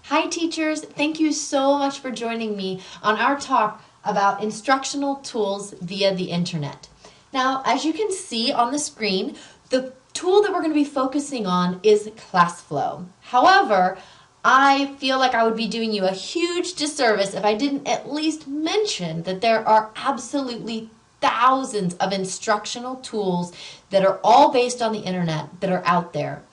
Hi teachers, thank you so much for joining me on our talk about instructional tools via the internet. Now, as you can see on the screen, the tool that we're going to be focusing on is ClassFlow. However, I feel like I would be doing you a huge disservice if I didn't at least mention that there are absolutely thousands of instructional tools that are all based on the internet that are out there.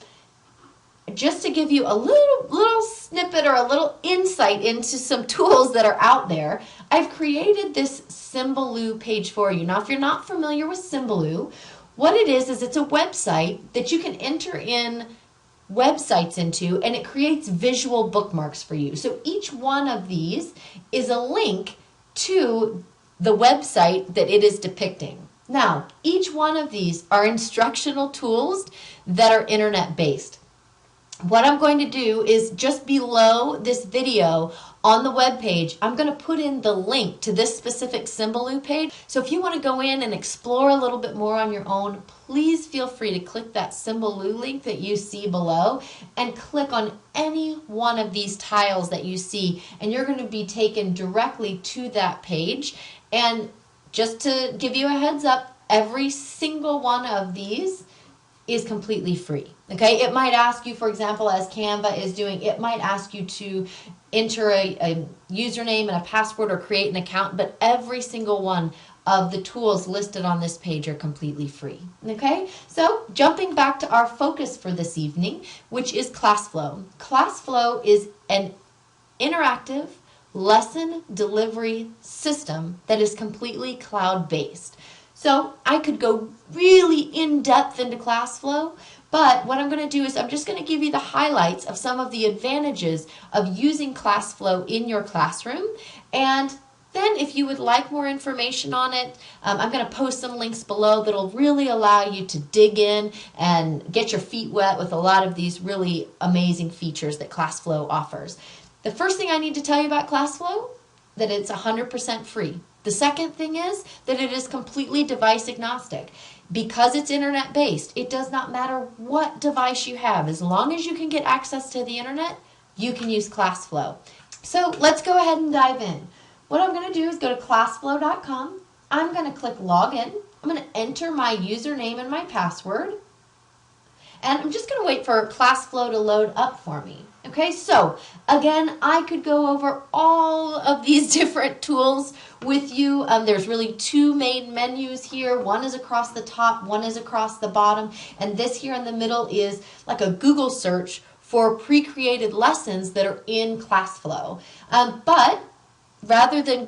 Just to give you a little snippet or a little insight into some tools that are out there, I've created this Symbaloo page for you. Now, if you're not familiar with Symbaloo, what it is it's a website that you can enter in websites into, and it creates visual bookmarks for you. So each one of these is a link to the website that it is depicting. Now, each one of these are instructional tools that are internet-based. What I'm going to do is just below this video on the web page, I'm going to put in the link to this specific Symbaloo page. So if you want to go in and explore a little bit more on your own, please feel free to click that Symbaloo link that you see below and click on any one of these tiles that you see, and you're going to be taken directly to that page. And just to give you a heads up, every single one of these is completely free. Okay, it might ask you, for example, as Canva is doing, it might ask you to enter a username and a password or create an account, but every single one of the tools listed on this page are completely free. Okay, so jumping back to our focus for this evening, which is ClassFlow. ClassFlow is an interactive lesson delivery system that is completely cloud-based. So I could go really in-depth into ClassFlow, but what I'm going to do is I'm just going to give you the highlights of some of the advantages of using ClassFlow in your classroom. And then if you would like more information on it, I'm going to post some links below that'll really allow you to dig in and get your feet wet with a lot of these really amazing features that ClassFlow offers. The first thing I need to tell you about ClassFlow, that it's 100% free. The second thing is that it is completely device agnostic. Because it's internet based, it does not matter what device you have. As long as you can get access to the internet, you can use ClassFlow. So let's go ahead and dive in. What I'm going to do is go to classflow.com. I'm going to click login. I'm going to enter my username and my password. And I'm just going to wait for ClassFlow to load up for me. Okay, so again, I could go over all of these different tools with you. There's really two main menus here. One is across the top, one is across the bottom, and this here in the middle is like a Google search for pre-created lessons that are in ClassFlow. But rather than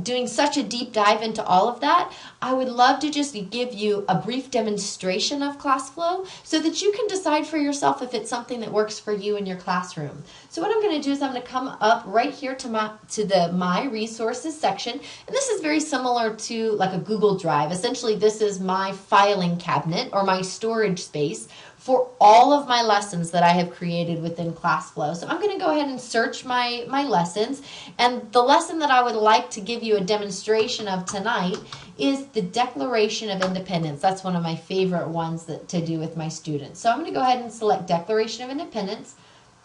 doing such a deep dive into all of that, I would love to just give you a brief demonstration of ClassFlow so that you can decide for yourself if it's something that works for you in your classroom. So what I'm going to do is I'm going to come up right here to the My Resources section, and this is very similar to like a Google Drive. Essentially, this is my filing cabinet or my storage space for all of my lessons that I have created within ClassFlow. So I'm going to go ahead and search my lessons, and the lesson that I would like to give you a demonstration of tonight is the Declaration of Independence. That's one of my favorite ones to do with my students. So I'm going to go ahead and select Declaration of Independence,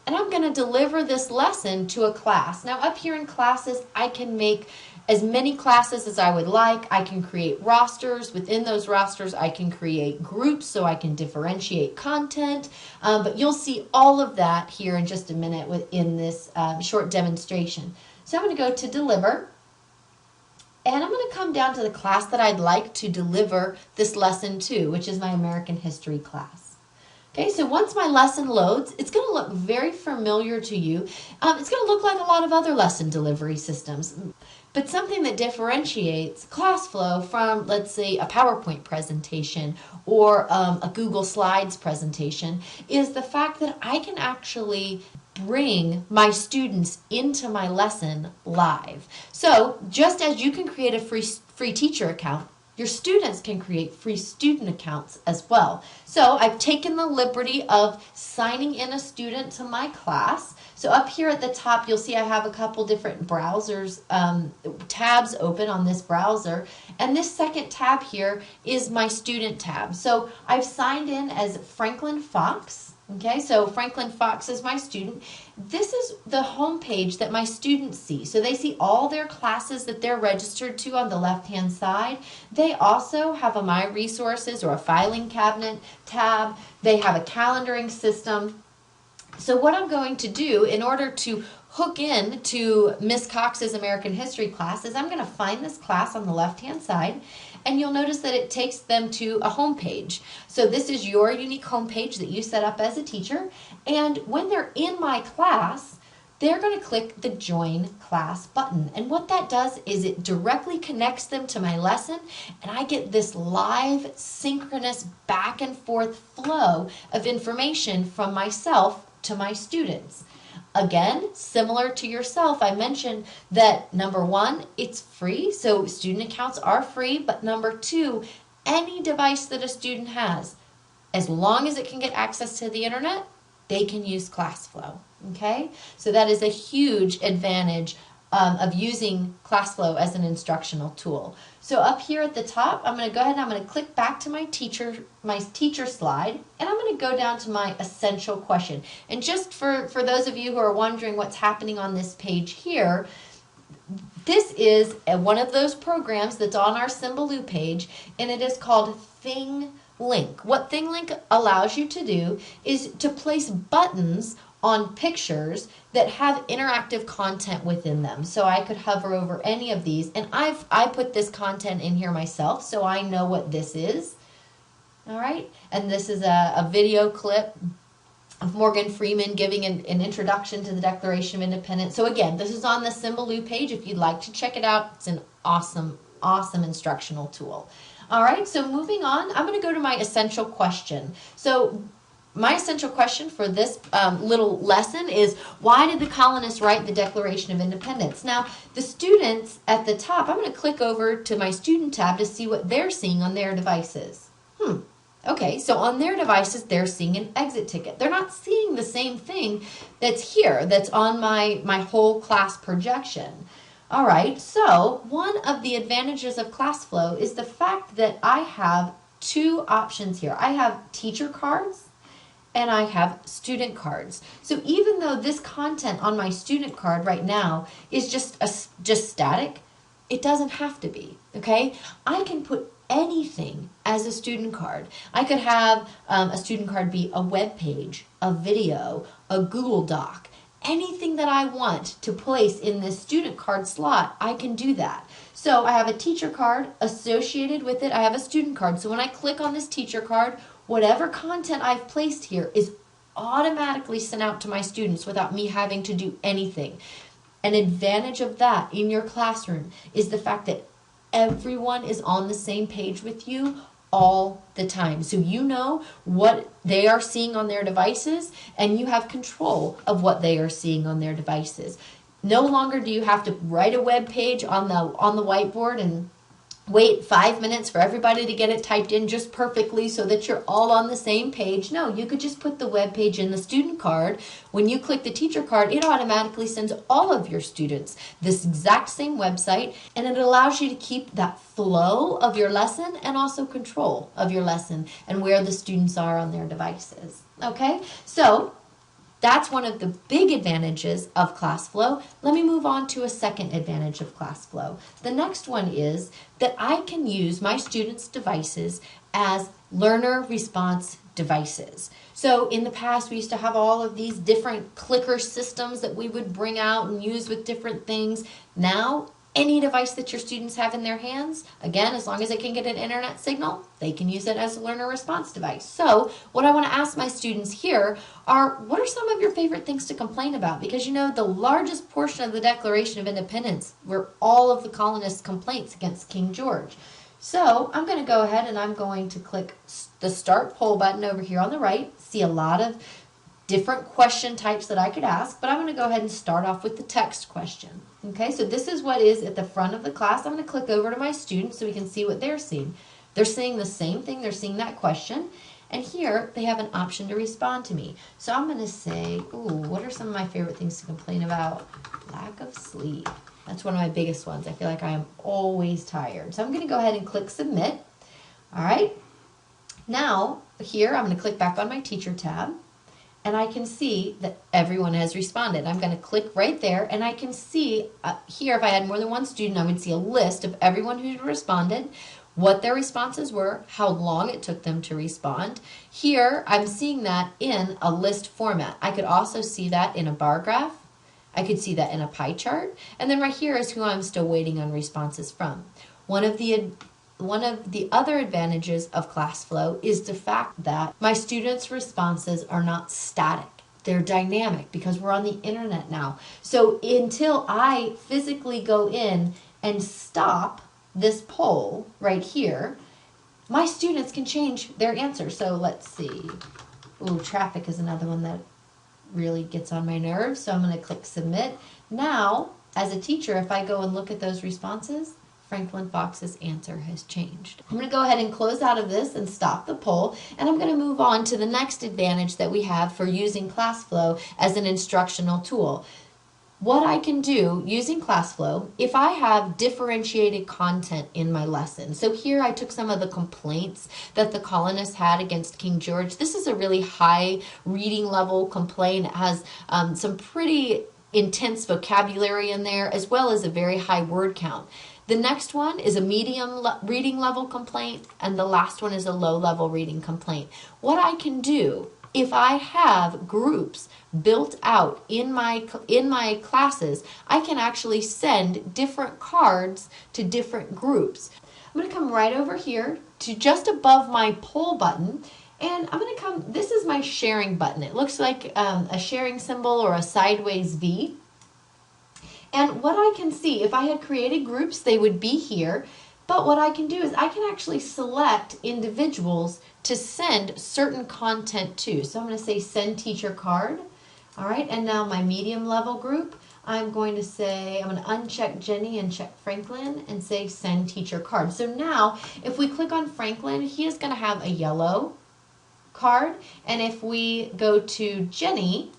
and I'm going to deliver this lesson to a class. Now up here in classes, I can make as many classes as I would like. I can create rosters. Within those rosters, I can create groups so I can differentiate content. But you'll see all of that here in just a minute within this short demonstration. So I'm going to go to Deliver, and I'm going to come down to the class that I'd like to deliver this lesson to, which is my American History class. Okay, so once my lesson loads, it's going to look very familiar to you. It's going to look like a lot of other lesson delivery systems. But something that differentiates ClassFlow from, let's say, a PowerPoint presentation or a Google Slides presentation is the fact that I can actually bring my students into my lesson live. So just as you can create a free teacher account, your students can create free student accounts as well. So I've taken the liberty of signing in a student to my class. So up here at the top, you'll see I have a couple different browsers, tabs open on this browser. And this second tab here is my student tab. So I've signed in as Franklin Fox. Okay, so Franklin Fox is my student. This is the home page that my students see. So they see all their classes that they're registered to on the left-hand side. They also have a My Resources or a filing cabinet tab. They have a calendaring system. So what I'm going to do in order to hook in to Miss Cox's American History class is I'm going to find this class on the left-hand side, and you'll notice that it takes them to a home page. So this is your unique home page that you set up as a teacher, and when they're in my class, they're going to click the Join Class button. And what that does is it directly connects them to my lesson, and I get this live, synchronous, back and forth flow of information from myself to my students. Again, similar to yourself, I mentioned that number one, it's free, so student accounts are free, but number two, any device that a student has, as long as it can get access to the internet, they can use ClassFlow, okay? So that is a huge advantage of using ClassFlow as an instructional tool. So up here at the top, I'm going to go ahead and I'm going to click back to my teacher slide, and I'm going to go down to my essential question. And just for those of you who are wondering what's happening on this page here, this is one of those programs that's on our Symbaloo page, and it is called ThingLink. What ThingLink allows you to do is to place buttons on pictures that have interactive content within them. So I could hover over any of these, and I put this content in here myself, so I know what this is. All right, and this is a video clip of Morgan Freeman giving an introduction to the Declaration of Independence. So again, this is on the Symbaloo page. If you'd like to check it out, it's an awesome, awesome instructional tool. All right, so moving on, I'm going to go to my essential question. So my essential question for this little lesson is, why did the colonists write the Declaration of Independence? Now, the students at the top, I'm going to click over to my student tab to see what they're seeing on their devices. Okay, so on their devices, they're seeing an exit ticket. They're not seeing the same thing that's here, that's on my whole class projection. All right, so one of the advantages of ClassFlow is the fact that I have two options here. I have teacher cards and I have student cards. So even though this content on my student card right now is just static, it doesn't have to be, okay? I can put anything as a student card. I could have a student card be a web page, a video, a Google Doc, anything that I want to place in this student card slot, I can do that. So I have a teacher card associated with it. I have a student card. So when I click on this teacher card, whatever content I've placed here is automatically sent out to my students without me having to do anything. An advantage of that in your classroom is the fact that everyone is on the same page with you all the time. So you know what they are seeing on their devices, and you have control of what they are seeing on their devices. No longer do you have to write a web page on the whiteboard and wait 5 minutes for everybody to get it typed in just perfectly so that you're all on the same page. No, you could just put the web page in the student card. When you click the teacher card, it automatically sends all of your students this exact same website, and it allows you to keep that flow of your lesson and also control of your lesson and where the students are on their devices. Okay, so that's one of the big advantages of ClassFlow. Let me move on to a second advantage of ClassFlow. The next one is that I can use my students' devices as learner response devices. So in the past, we used to have all of these different clicker systems that we would bring out and use with different things. Now, any device that your students have in their hands, again, as long as it can get an internet signal, they can use it as a learner response device. So what I want to ask my students here are, what are some of your favorite things to complain about? Because you know, the largest portion of the Declaration of Independence were all of the colonists' complaints against King George. So I'm going to go ahead and I'm going to click the Start Poll button over here on the right. See a lot of different question types that I could ask, but I'm going to go ahead and start off with the text question. Okay, so this is what is at the front of the class. I'm going to click over to my students so we can see what they're seeing. They're seeing the same thing. They're seeing that question. And here they have an option to respond to me. So I'm going to say, ooh, what are some of my favorite things to complain about? Lack of sleep. That's one of my biggest ones. I feel like I am always tired. So I'm going to go ahead and click Submit. All right. Now, here I'm going to click back on my Teacher tab. and I can see that everyone has responded. I'm going to click right there, and I can see here, if I had more than one student, I would see a list of everyone who responded, what their responses were, how long it took them to respond. Here, I'm seeing that in a list format. I could also see that in a bar graph. I could see that in a pie chart. And then right here is who I'm still waiting on responses from. One of the other advantages of ClassFlow is the fact that my students' responses are not static. They're dynamic because we're on the internet now. So until I physically go in and stop this poll right here, my students can change their answer. So let's see. Ooh, traffic is another one that really gets on my nerves. So I'm going to click submit. Now, as a teacher, if I go and look at those responses, Franklin Fox's answer has changed. I'm going to go ahead and close out of this and stop the poll, and I'm going to move on to the next advantage that we have for using ClassFlow as an instructional tool. What I can do using ClassFlow, if I have differentiated content in my lesson. So here I took some of the complaints that the colonists had against King George. This is a really high reading level complaint. It has some pretty intense vocabulary in there, as well as a very high word count. The next one is a medium reading level complaint, and the last one is a low level reading complaint. What I can do, if I have groups built out in my classes, I can actually send different cards to different groups. I'm going to come right over here to just above my poll button, and I'm going to come, this is my sharing button. It looks like a sharing symbol or a sideways V. And what I can see, if I had created groups, they would be here. But what I can do is I can actually select individuals to send certain content to. So I'm going to say send teacher card. All right, and now my medium level group, I'm going to say, I'm going to uncheck Jenny and check Franklin and say send teacher card. So now if we click on Franklin, he is going to have a yellow card. And if we go to Jenny,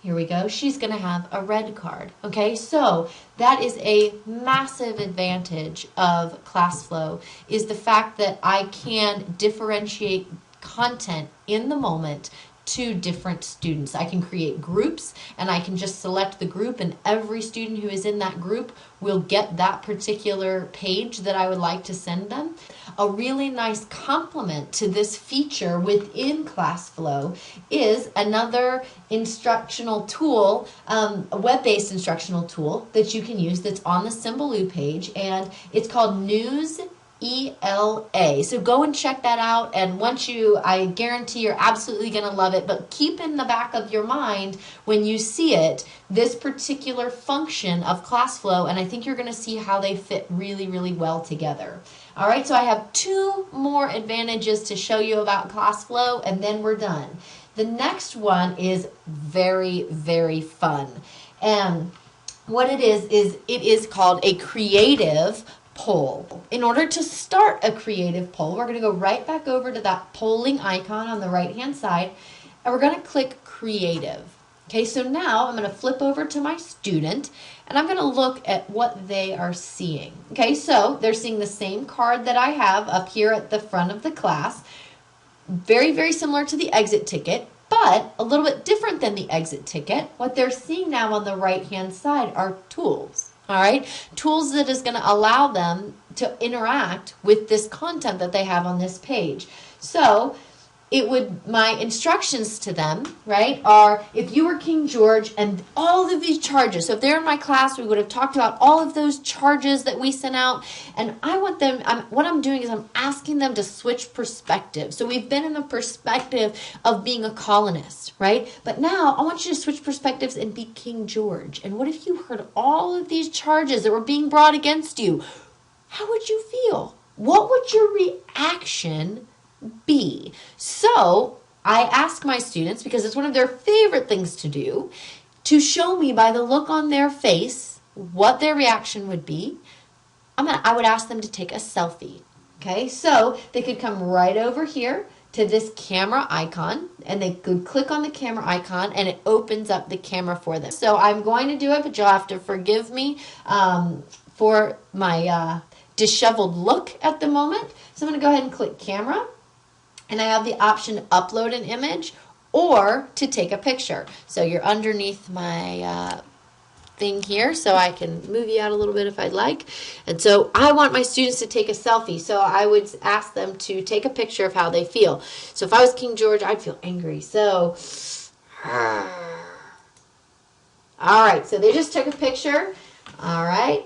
here we go, she's going to have a red card. Okay, so that is a massive advantage of ClassFlow, is the fact that I can differentiate content in the moment to different students. I can create groups, and I can just select the group, and every student who is in that group will get that particular page that I would like to send them. A really nice complement to this feature within ClassFlow is another instructional tool, a web-based instructional tool that you can use that's on the Symbaloo page, and it's called News ELA. So go and check that out, and once I guarantee you're absolutely going to love it, but keep in the back of your mind when you see it, this particular function of ClassFlow, and I think you're going to see how they fit really, really well together. All right, so I have two more advantages to show you about ClassFlow, and then we're done. The next one is very, very fun, and what it is called a creative poll. In order to start a creative poll, we're going to go right back over to that polling icon on the right hand side, and we're going to click creative. Okay, so now I'm going to flip over to my student, and I'm going to look at what they are seeing. Okay, so they're seeing the same card that I have up here at the front of the class. Very, very similar to the exit ticket, but a little bit different than the exit ticket. What they're seeing now on the right hand side are tools. All right, tools that is going to allow them to interact with this content that they have on this page. So my instructions to them, right, are if you were King George and all of these charges. So if they're in my class, we would have talked about all of those charges that we sent out. And I want them, what I'm doing is I'm asking them to switch perspective. So we've been in the perspective of being a colonist, right? But now I want you to switch perspectives and be King George. And what if you heard all of these charges that were being brought against you? How would you feel? What would your reaction be? So I ask my students, because it's one of their favorite things to do, to show me by the look on their face what their reaction would be. I would ask them to take a selfie. Okay, so they could come right over here to this camera icon, and they could click on the camera icon, and it opens up the camera for them. So I'm going to do it, but you'll have to forgive me for my disheveled look at the moment. So I'm going to go ahead and click camera. And I have the option to upload an image, or to take a picture. So you're underneath my thing here, so I can move you out a little bit if I'd like. And so I want my students to take a selfie, so I would ask them to take a picture of how they feel. So if I was King George, I'd feel angry. So, all right, so they just took a picture. All right.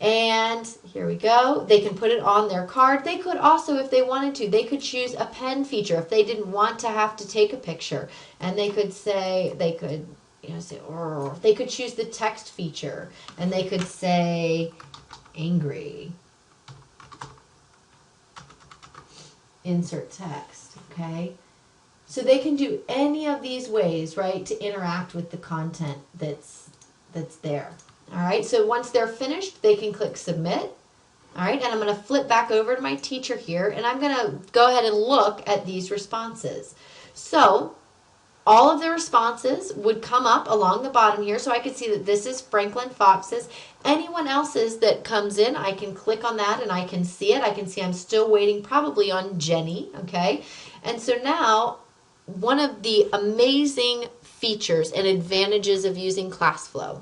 And here we go. They can put it on their card. They could also, if they wanted to, they could choose a pen feature if they didn't want to have to take a picture. And they could say, they could, say, or they could choose the text feature. And they could say, angry. Insert text, okay? So they can do any of these ways, right, to interact with the content that's there. All right, so once they're finished, they can click submit. All right, and I'm going to flip back over to my teacher here, and I'm going to go ahead and look at these responses. So all of the responses would come up along the bottom here, so I could see that this is Franklin Fox's. Anyone else's that comes in, I can click on that and I can see it. I can see I'm still waiting probably on Jenny, okay? And so now, one of the amazing features and advantages of using ClassFlow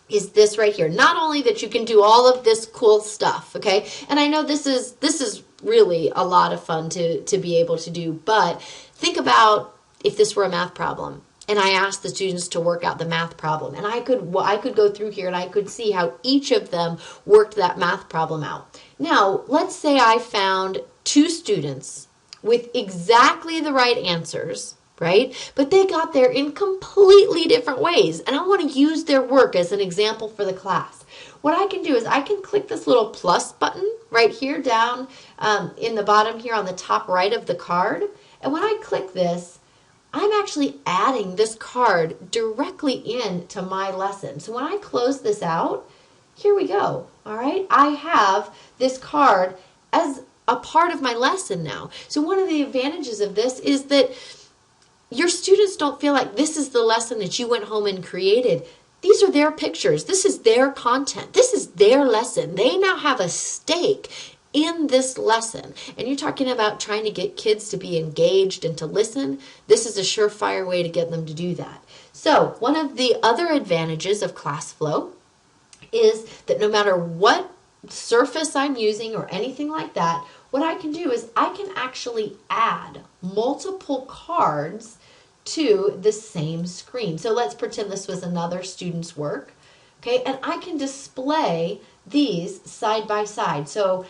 is this right here. Not only that you can do all of this cool stuff, okay? And I know this is really a lot of fun to be able to do, but think about if this were a math problem and I asked the students to work out the math problem, and I could go through here and I could see how each of them worked that math problem out. Now, let's say I found 2 students with exactly the right answers, right? But they got there in completely different ways. And I want to use their work as an example for the class. What I can do is I can click this little plus button right here down in the bottom here on the top right of the card. And when I click this, I'm actually adding this card directly into my lesson. So when I close this out, here we go. All right, I have this card as a part of my lesson now. So one of the advantages of this is that your students don't feel like this is the lesson that you went home and created. These are their pictures. This is their content. This is their lesson. They now have a stake in this lesson. And you're talking about trying to get kids to be engaged and to listen. This is a surefire way to get them to do that. So one of the other advantages of ClassFlow is that no matter what surface I'm using or anything like that, what I can do is I can actually add multiple cards to the same screen. So let's pretend this was another student's work, okay? And I can display these side by side. So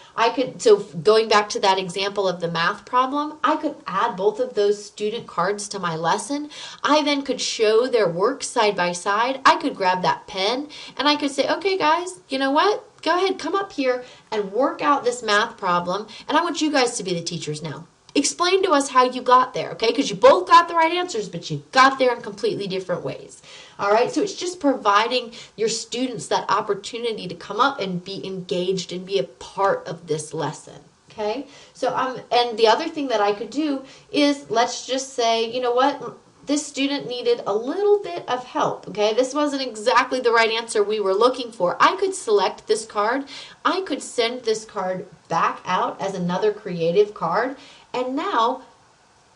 going back to that example of the math problem, I could add both of those student cards to my lesson. I then could show their work side by side. I could grab that pen and I could say, okay guys, you know what? Go ahead, come up here and work out this math problem. And I want you guys to be the teachers now. Explain to us how you got there, okay? Because you both got the right answers, but you got there in completely different ways. All right, so it's just providing your students that opportunity to come up and be engaged and be a part of this lesson, okay? So and the other thing that I could do is, let's just say, you know what? This student needed a little bit of help, okay? This wasn't exactly the right answer we were looking for. I could select this card. I could send this card back out as another creative card. And now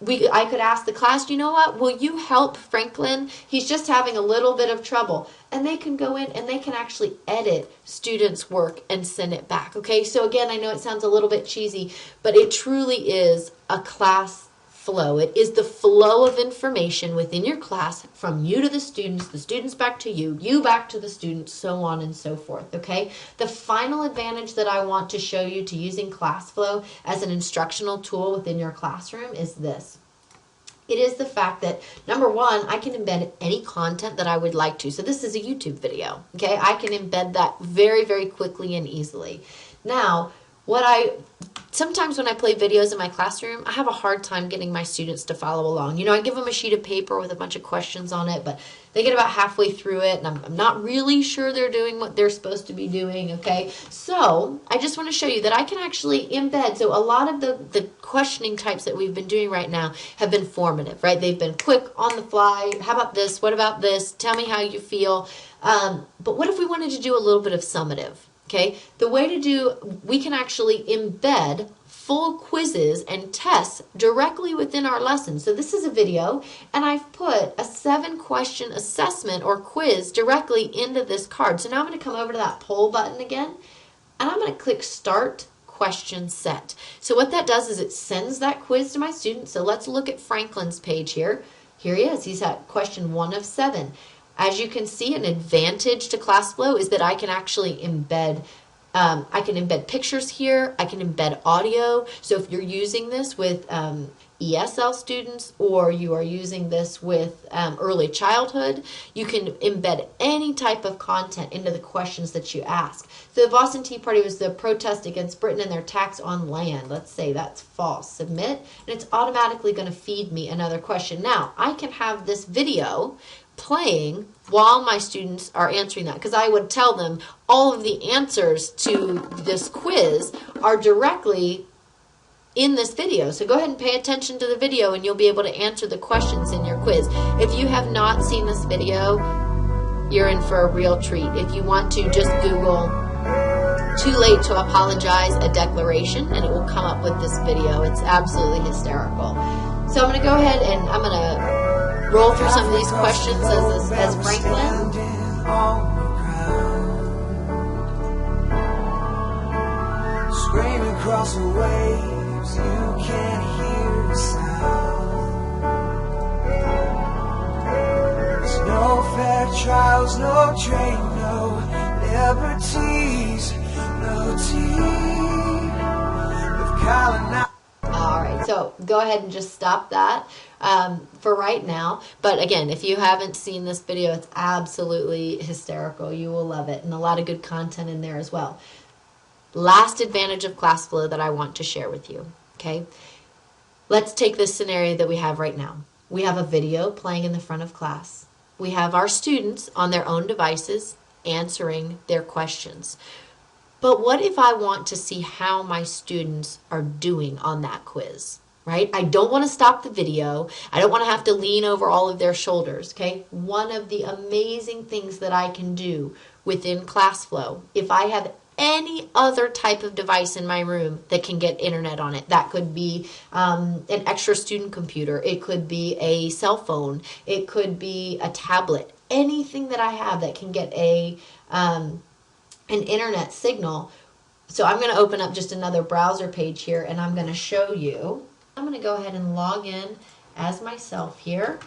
I could ask the class, you know what, will you help Franklin? He's just having a little bit of trouble. And they can go in and they can actually edit students' work and send it back, okay? So again, I know it sounds a little bit cheesy, but it truly is a class flow. It is the flow of information within your class from you to the students back to you back to the students, so on and so forth, okay? The final advantage that I want to show you to using ClassFlow as an instructional tool within your classroom is this. It is the fact that, number one, I can embed any content that I would like to. So this is a YouTube video, okay? I can embed that very, very quickly and easily. Now, sometimes when I play videos in my classroom, I have a hard time getting my students to follow along. You know, I give them a sheet of paper with a bunch of questions on it, but they get about halfway through it, and I'm not really sure they're doing what they're supposed to be doing, okay? So I just want to show you that I can actually embed. So a lot of the questioning types that we've been doing right now have been formative, right? They've been quick, on the fly. How about this? What about this? Tell me how you feel. But what if we wanted to do a little bit of summative? Okay, the way to we can actually embed full quizzes and tests directly within our lesson. So this is a video, and I've put a 7-question assessment or quiz directly into this card. So now I'm going to come over to that poll button again, and I'm going to click Start Question Set. So what that does is it sends that quiz to my students. So let's look at Franklin's page here. Here he is. He's at question 1 of 7. As you can see, an advantage to ClassFlow is that I can actually embed pictures here. I can embed audio. So if you're using this with ESL students, or you are using this with early childhood, you can embed any type of content into the questions that you ask. So the Boston Tea Party was the protest against Britain and their tax on land. Let's say that's false. Submit, and it's automatically going to feed me another question. Now, I can have this video playing while my students are answering that, because I would tell them all of the answers to this quiz are directly in this video. So go ahead and pay attention to the video, and you'll be able to answer the questions in your quiz. If you have not seen this video, you're in for a real treat. If you want to, just Google "too late to apologize" a declaration, and it will come up with this video. It's absolutely hysterical. So I'm going to go ahead and I'm going to roll through some of these questions as Franklin. Scream across the waves, you can't hear the sound. There's no fair trials, no train, no liberties, no tea of colonized. Alright, so go ahead and just stop that for right now. But again, if you haven't seen this video, it's absolutely hysterical. You will love it, and a lot of good content in there as well. Last advantage of ClassFlow that I want to share with you, okay? Let's take this scenario that we have right now. We have a video playing in the front of class. We have our students on their own devices answering their questions. But what if I want to see how my students are doing on that quiz, right? I don't want to stop the video. I don't want to have to lean over all of their shoulders, okay? One of the amazing things that I can do within ClassFlow, if I have any other type of device in my room that can get internet on it. That could be an extra student computer. It could be a cell phone. It could be a tablet. Anything that I have that can get an internet signal. So I'm going to open up just another browser page here, and I'm going to show you. I'm going to go ahead and log in as myself here.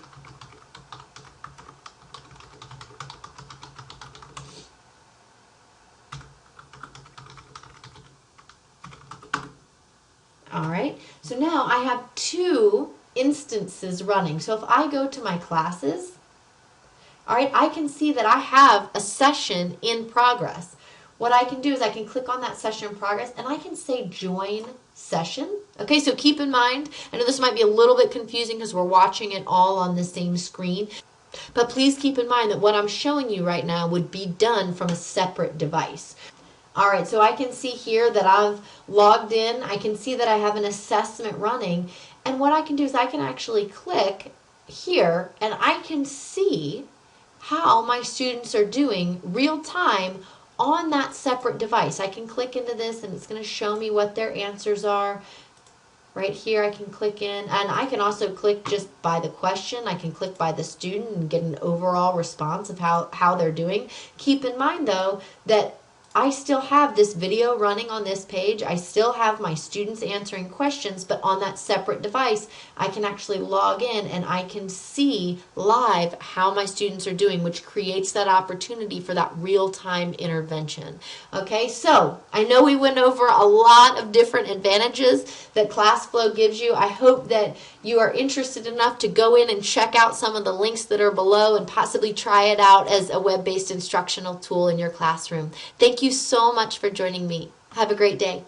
All right, so now I have 2 instances running. So if I go to my classes, all right, I can see that I have a session in progress. What I can do is I can click on that session in progress, and I can say join session. Okay, so keep in mind, I know this might be a little bit confusing because we're watching it all on the same screen, but please keep in mind that what I'm showing you right now would be done from a separate device. All right, so I can see here that I've logged in. I can see that I have an assessment running. And what I can do is I can actually click here, and I can see how my students are doing real time on that separate device. I can click into this, and it's going to show me what their answers are. Right here I can click in, and I can also click just by the question. I can click by the student and get an overall response of how they're doing. Keep in mind, though, that I still have this video running on this page. I still have my students answering questions, but on that separate device, I can actually log in and I can see live how my students are doing, which creates that opportunity for that real-time intervention. Okay, so I know we went over a lot of different advantages that ClassFlow gives you. I hope that you are interested enough to go in and check out some of the links that are below and possibly try it out as a web-based instructional tool in your classroom. Thank you so much for joining me. Have a great day.